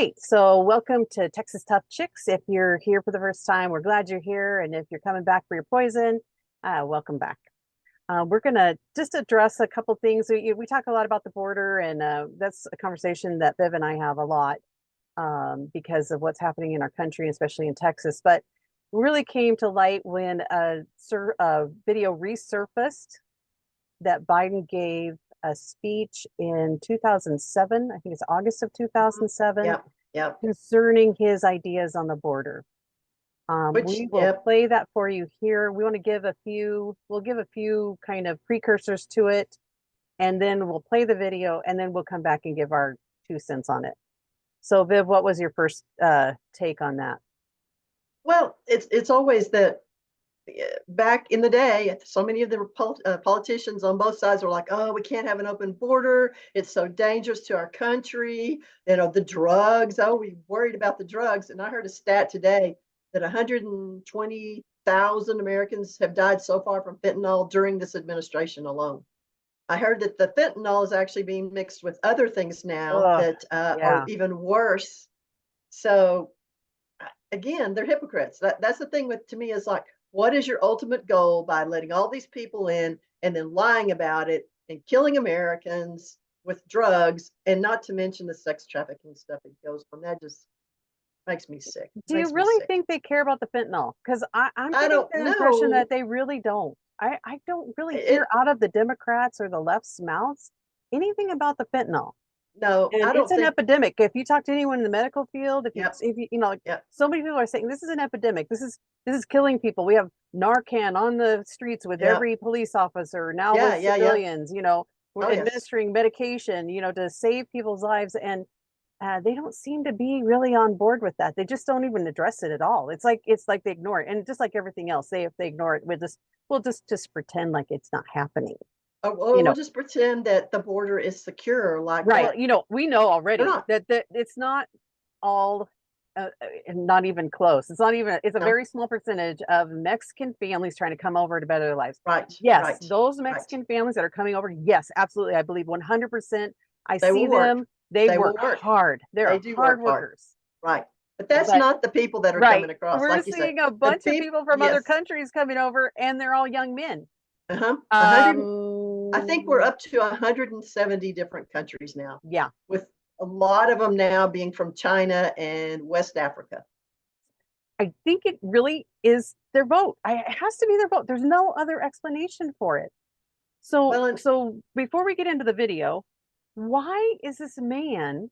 right, so welcome to Texas Tough Chicks. If you're here for the first time, we're glad you're here. And if you're coming back for your poison, welcome back. We're gonna just address a couple things. We talk a lot about the border, and that's a conversation that Viv and I have a lot because of what's happening in our country, especially in Texas. But really came to light when a video resurfaced that Biden gave a speech in 2007. I think it's August of 2007. Yep. Concerning his ideas on the border. We will play that for you here. We want to give we'll give a few kind of precursors to it, and then we'll play the video, and then we'll come back and give our 2 cents on it. So Viv, what was your first take on that? Well, it's always that back in the day, so many of the politicians on both sides were like, oh, we can't have an open border. It's so dangerous to our country. You know, the drugs. Oh, we worried about the drugs. And I heard a stat today that 120,000 Americans have died so far from fentanyl during this administration alone. I heard that the fentanyl is actually being mixed with other things now that are even worse. So again, they're hypocrites. That's the thing to me is like, what is your ultimate goal by letting all these people in and then lying about it and killing Americans with drugs, and not to mention the sex trafficking stuff that goes on? That just makes me sick. Do you really think they care about the fentanyl? Because I'm getting the impression that they really don't. I don't really hear out of the Democrats or the left's mouths anything about the fentanyl. No, and it's an epidemic. If you talk to anyone in the medical field, if you so many people are saying this is an epidemic. This is killing people. We have Narcan on the streets with every police officer now with civilians. You know, we're administering medication. You know, to save people's lives, and they don't seem to be really on board with that. They just don't even address it at all. It's like they ignore it, and just like everything else, if they ignore it, we'll just pretend like it's not happening. We'll just pretend that the border is secure, like right. You know, we know already that it's not all, not even close. It's not even. It's a very small percentage of Mexican families trying to come over to better their lives. Right. Yes, those Mexican families that are coming over. Yes, absolutely. I believe 100%. I see them. They work hard. They're hard workers. Right. But that's not the people that are coming across. We're seeing a bunch of people from other countries coming over, and they're all young men. I think we're up to 170 different countries now. Yeah. With a lot of them now being from China and West Africa. I think it really is their vote. It has to be their vote. There's no other explanation for it. So, so before we get into the video, why is this man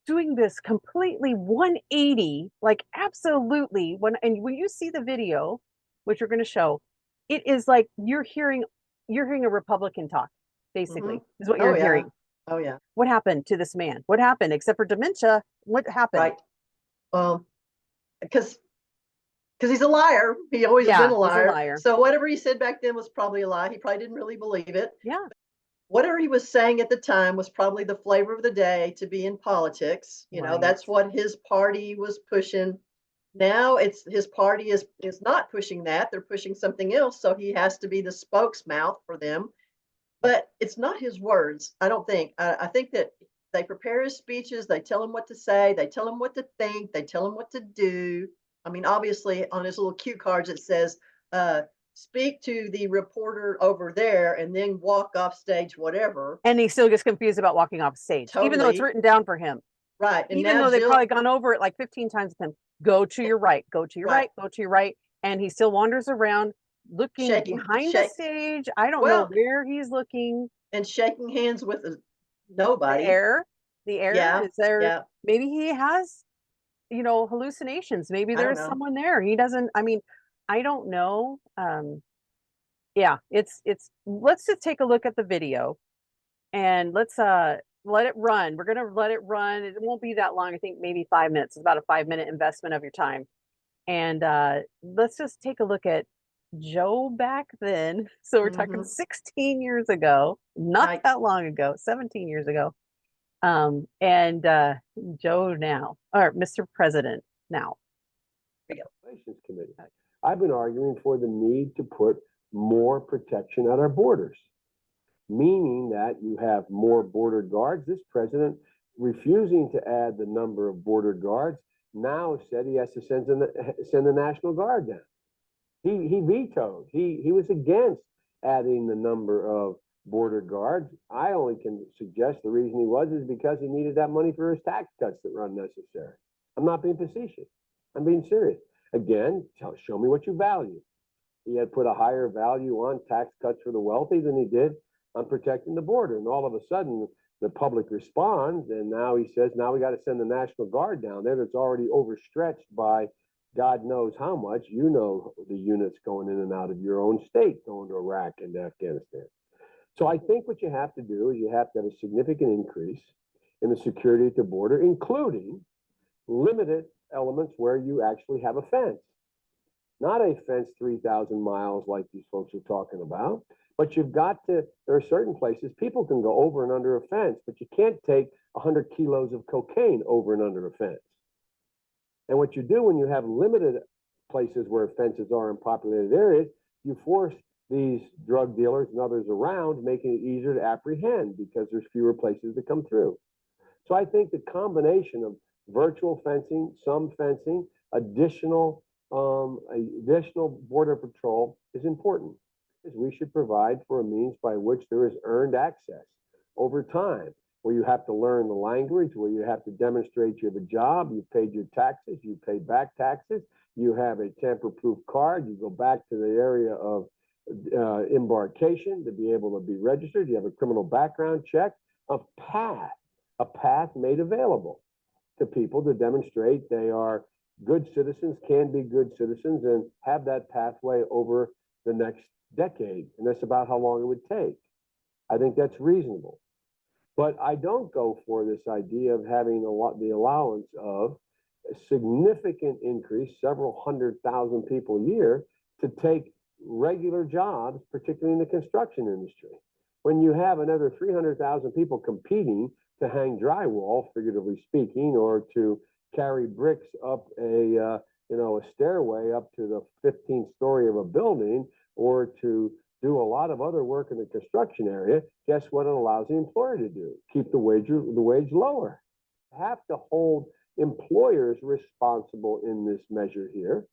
doing this completely 180, like absolutely when you see the video, which we're going to show, it is like you're hearing a Republican talk, basically, is what you're hearing. Oh yeah. What happened to this man? What happened? Except for dementia, what happened? Right. Well, because he's a liar. He always been a liar. He's a liar. So whatever he said back then was probably a lie. He probably didn't really believe it. Yeah. Whatever he was saying at the time was probably the flavor of the day to be in politics. You know, that's what his party was pushing. Now his party is not pushing that. They're pushing something else. So he has to be the spokesmouth for them. But it's not his words, I don't think. I think that they prepare his speeches. They tell him what to say. They tell him what to think. They tell him what to do. I mean, obviously, on his little cue cards, it says, speak to the reporter over there and then walk off stage, whatever. And he still gets confused about walking off stage, even though it's written down for him. Right. And even though they've probably gone over it like 15 times with him. Go to your right, go to your right, go to your right. And he still wanders around looking behind the stage. I don't know where he's looking. And shaking hands with nobody. The air is there. Yeah. Maybe he has, hallucinations. Maybe there's someone there. He doesn't, I don't know. Let's just take a look at the video and let's let it run. We're gonna let it run. It won't be that long. I think maybe 5 minutes. It's about a 5-minute investment of your time. And let's just take a look at Joe back then. So we're talking 16 years ago, not that long ago, 17 years ago. And Joe now, or Mr. President now. Relations Committee. I've been arguing for the need to put more protection at our borders, meaning that you have more border guards. This president refusing to add the number of border guards, now said he has to send the National Guard down. He vetoed. He was against adding the number of border guards. I only can suggest the reason he was is because he needed that money for his tax cuts that were unnecessary. I'm not being facetious. I'm being serious. Again, show me what you value. He had put a higher value on tax cuts for the wealthy than he did on protecting the border. And all of a sudden, the public responds, and now he says, now we got to send the National Guard down there that's already overstretched by God knows how much. You know the units going in and out of your own state, going to Iraq and Afghanistan. So I think what you have to do is you have to have a significant increase in the security at the border, including limited elements where you actually have a fence. Not a fence 3,000 miles like these folks are talking about, but you've got to, there are certain places people can go over and under a fence, but you can't take 100 kilos of cocaine over and under a fence. And what you do when you have limited places where fences are in populated areas, you force these drug dealers and others around, making it easier to apprehend because there's fewer places to come through. So I think the combination of virtual fencing, some fencing, additional border patrol is important. We should provide for a means by which there is earned access over time, where you have to learn the language, where you have to demonstrate you have a job, you've paid your taxes, you paid back taxes, you have a tamper-proof card, you go back to the area of embarkation to be able to be registered, you have a criminal background check, a path made available to people to demonstrate they are good citizens, can be good citizens, and have that pathway over the next decade. And that's about how long it would take. I think that's reasonable. But I don't go for this idea of having the allowance of a significant increase, several 100,000 people a year, to take regular jobs, particularly in the construction industry. When you have another 300,000 people competing to hang drywall, figuratively speaking, or to carry bricks up a stairway up to the 15th story of a building, or to do a lot of other work in the construction area, guess what it allows the employer to do? Keep the wage lower. You have to hold employers responsible in this measure here.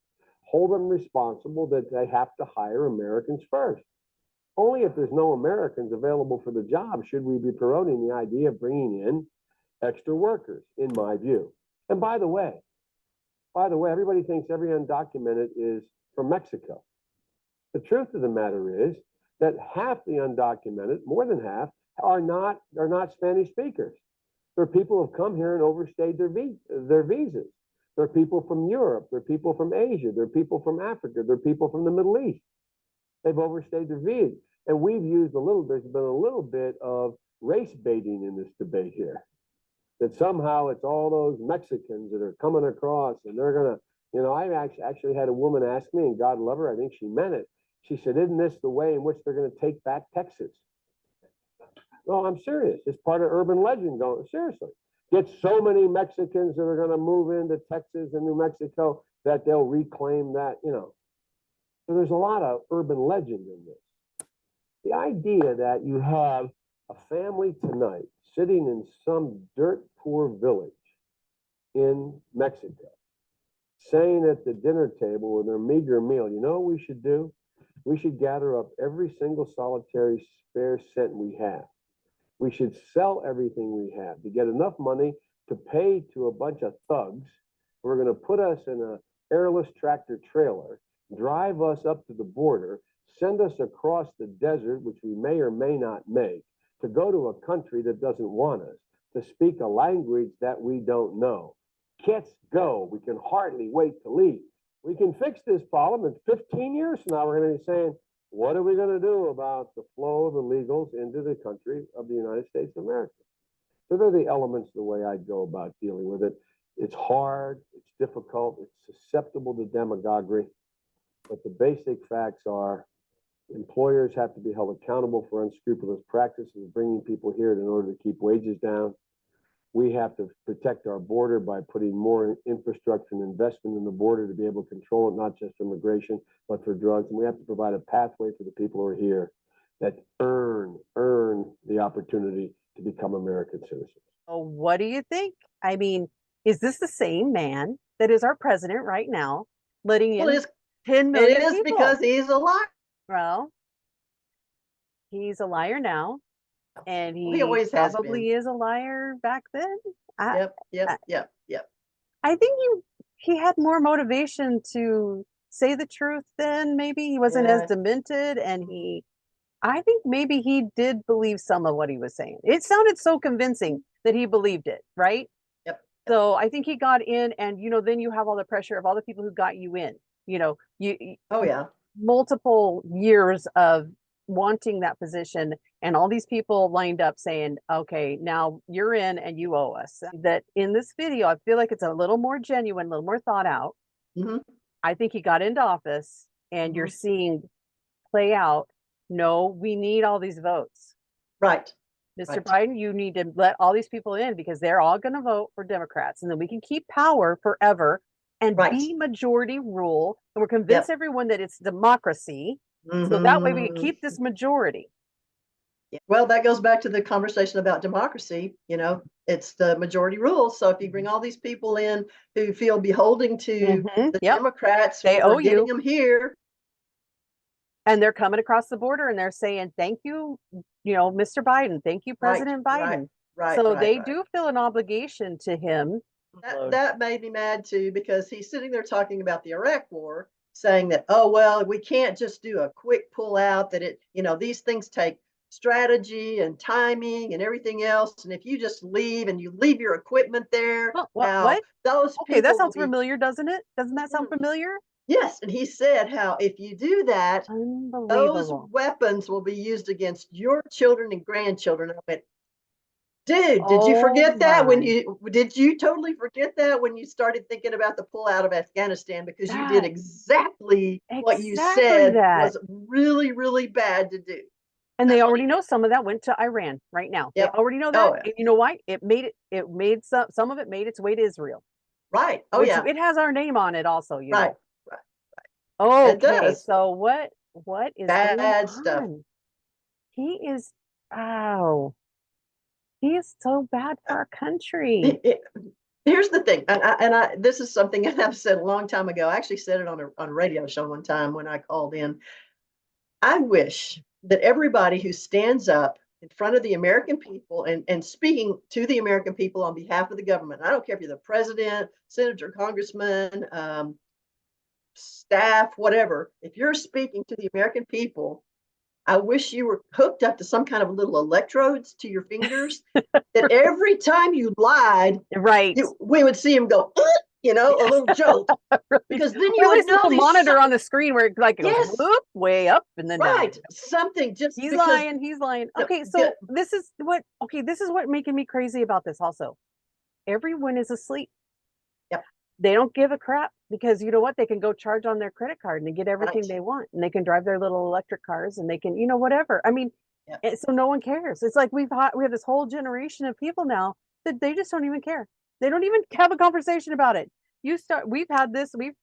Hold them responsible that they have to hire Americans first. Only if there's no Americans available for the job should we be promoting the idea of bringing in extra workers, in my view. And by the way, everybody thinks every undocumented is from Mexico. The truth of the matter is that half the undocumented, more than half, are not Spanish speakers. There are people who have come here and overstayed their visas. There are people from Europe. There are people from Asia. There are people from Africa. There are people from the Middle East. They've overstayed their visas. And we've used there's been a little bit of race baiting in this debate here. That somehow it's all those Mexicans that are coming across and they're going to, I actually had a woman ask me, and God love her, I think she meant it. She said, isn't this the way in which they're going to take back Texas? No, I'm serious. It's part of urban legend going, seriously. Get so many Mexicans that are going to move into Texas and New Mexico that they'll reclaim that, So there's a lot of urban legend in this. The idea that you have a family tonight sitting in some dirt poor village in Mexico, saying at the dinner table with their meager meal, you know what we should do? We should gather up every single solitary spare cent we have. We should sell everything we have to get enough money to pay to a bunch of thugs who are going to put us in an airless tractor trailer, drive us up to the border, send us across the desert, which we may or may not make, to go to a country that doesn't want us, to speak a language that we don't know. Let's go. We can hardly wait to leave. We can fix this problem in 15 years from now. We're going to be saying, what are we going to do about the flow of illegals into the country of the United States of America? So they're the elements of the way I'd go about dealing with it. It's hard, it's difficult, it's susceptible to demagoguery, but the basic facts are employers have to be held accountable for unscrupulous practices of bringing people here in order to keep wages down. We have to protect our border by putting more infrastructure and investment in the border to be able to control it, not just for immigration, but for drugs. And we have to provide a pathway for the people who are here that earn the opportunity to become American citizens. what do you think? I mean, is this the same man that is our president right now, letting Well, in 10 it million is people? because he's a liar. Well, he's a liar now, and Well, he he always has been. probably is a liar back then. I, Yep. I think he had more motivation to say the truth then. Maybe he wasn't as Yeah. demented, and I think maybe he did believe some of what he was saying. It sounded so convincing that he believed it, right? Yep. So I think he got in, and then you have all the pressure of all the people who got you in. Oh yeah. Multiple years of wanting that position, and all these people lined up saying, okay, now you're in and you owe us. That in this video, I feel like it's a little more genuine, a little more thought out. Mm-hmm. I think he got into office, and you're seeing play out. No, we need all these votes. Right. Mr. Biden, you need to let all these people in because they're all going to vote for Democrats, and then we can keep power forever and be majority rule. And we're convince everyone that it's democracy. So that way we can keep this majority. Well, that goes back to the conversation about democracy. It's the majority rule. So if you bring all these people in who feel beholden to the Democrats, they owe getting you. them here. And they're coming across the border and they're saying, thank you, Mr. Biden. Thank you, President Biden. So they do feel an obligation to him. That made me mad too, because he's sitting there talking about the Iraq war, saying that, oh, well, we can't just do a quick pull out, that these things take strategy and timing and everything else. And if you just leave and you leave your equipment there, what? Those okay, that sounds familiar, doesn't it? Doesn't that sound familiar? Yes. And he said how if you do that, those weapons will be used against your children and grandchildren. I went, dude, did you forget that did you totally forget that when you started thinking about the pull out of Afghanistan? Because you did exactly what you said was really, really bad to do. And they already know some of that went to Iran right now. They already know that. And you know why? It made some of it made its way to Israel. Right. Oh yeah. It has our name on it also, Right. Okay. It does. So what is bad stuff? He is he is so bad for our country. Here's the thing, and this is something that I've said a long time ago. I actually said it on a radio show one time when I called in. I wish that everybody who stands up in front of the American people and speaking to the American people on behalf of the government, I don't care if you're the president, senator, congressman, staff, whatever, if you're speaking to the American people, I wish you were hooked up to some kind of little electrodes to your fingers that every time you lied, we would see him go, a little joke. Because then you would know a monitor on the screen where it goes whoop, way up and then down. Something just he's lying. Okay, so this is what making me crazy about this also. Everyone is asleep. Yep. They don't give a crap because you know what? They can go charge on their credit card and they get everything they want, and they can drive their little electric cars and they can, whatever. I mean, so no one cares. It's like we have this whole generation of people now that they just don't even care. They don't even have a conversation about it. We've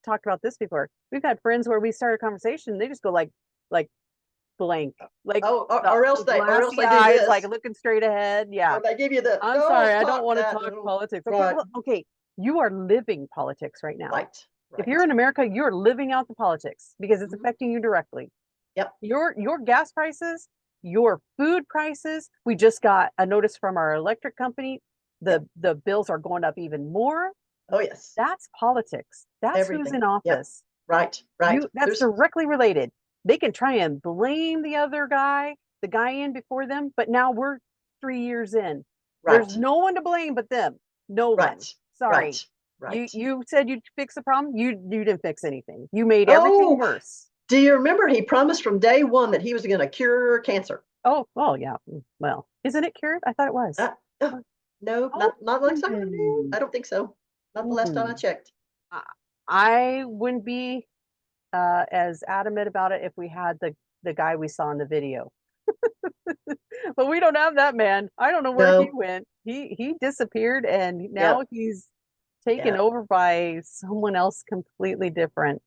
talked about this before. We've had friends where we start a conversation and they just go like blank, or else they do this, like looking straight ahead. Yeah. Or they give you the, I'm sorry, I don't want to talk politics. Okay, you are living politics right now. Right. If you're in America, you're living out the politics because it's affecting you directly. Yep. Your gas prices, your food prices. We just got a notice from our electric company. The bills are going up even more. Oh yes. That's politics. That's who's in office. Right. That's directly related. They can try and blame the other guy, the guy in before them, but now we're 3 years in. There's no one to blame but them. No one. Sorry. Right. You said you'd fix the problem. You didn't fix anything. You made everything worse. Do you remember he promised from day one that he was going to cure cancer? Oh, well, yeah. Well, isn't it cured? I thought it was. No, not last time. I don't think so. Not the last time I checked. I wouldn't be as adamant about it if we had the guy we saw in the video. But we don't have that man. I don't know where he went. He disappeared, and now he's taken over by someone else completely different.